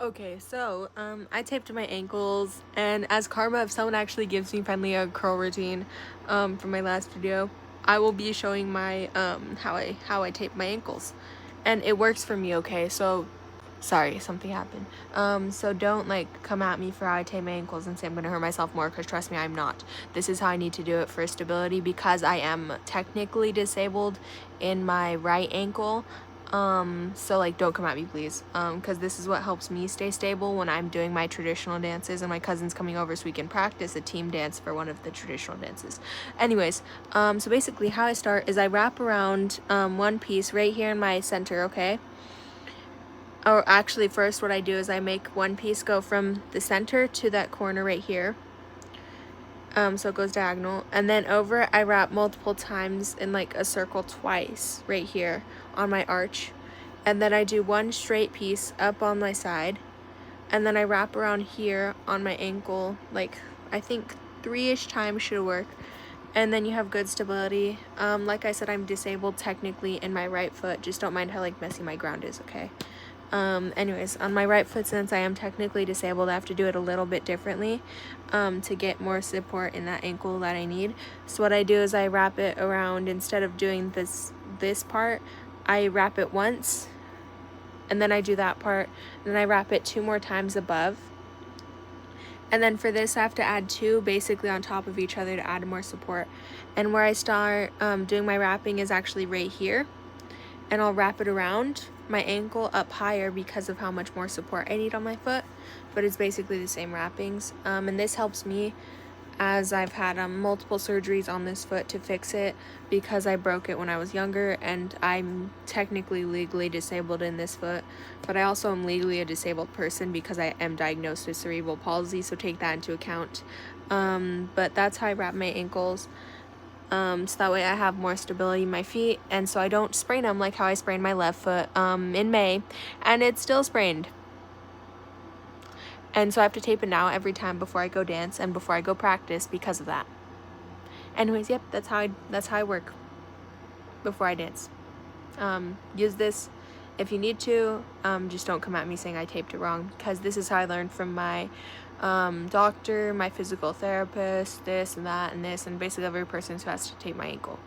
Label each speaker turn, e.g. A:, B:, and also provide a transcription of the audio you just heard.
A: Okay, so I taped my ankles, and as karma, if someone actually gives me finally a curl routine from my last video, I will be showing my how I tape my ankles, and it works for me. Okay, so sorry, something happened. So don't like come at me for how I tape my ankles and say I'm gonna hurt myself more, because trust me, I'm not. This is how I need to do it for stability, because I am technically disabled in my right ankle. So like don't come at me, please, because this is what helps me stay stable when I'm doing my traditional dances, and my cousin's coming over so we can practice a team dance for one of the traditional dances. Anyways, so basically how I start is I wrap around one piece right here in my center. Okay, or actually first what I do is I make one piece go from the center to that corner right here, so it goes diagonal, and then over it I wrap multiple times in like a circle twice right here on my arch, and then I do one straight piece up on my side, and then I wrap around here on my ankle, like I think 3-ish times should work, and then you have good stability. Like I said, I'm disabled technically in my right foot, just don't mind how like messy my ground is. Okay, anyways, on my right foot, since I am technically disabled, I have to do it a little bit differently to get more support in that ankle that I need. So what I do is I wrap it around, instead of doing this part, I wrap it once, and then I do that part, and then I wrap it 2 more times above. And then for this, I have to add 2 basically on top of each other to add more support. And where I start doing my wrapping is actually right here, and I'll wrap it around my ankle up higher because of how much more support I need on my foot, but it's basically the same wrappings. And this helps me, as I've had multiple surgeries on this foot to fix it, because I broke it when I was younger, and I'm technically legally disabled in this foot, but I also am legally a disabled person because I am diagnosed with cerebral palsy, so take that into account. But that's how I wrap my ankles. So that way I have more stability in my feet, and so I don't sprain them like how I sprained my left foot in May, and it's still sprained. And so I have to tape it now every time before I go dance and before I go practice because of that. Anyways, yep, that's how I work before I dance. Use this if you need to. Just don't come at me saying I taped it wrong, because this is how I learned from my doctor, my physical therapist, this and that and this, and basically every person who has to tape my ankle.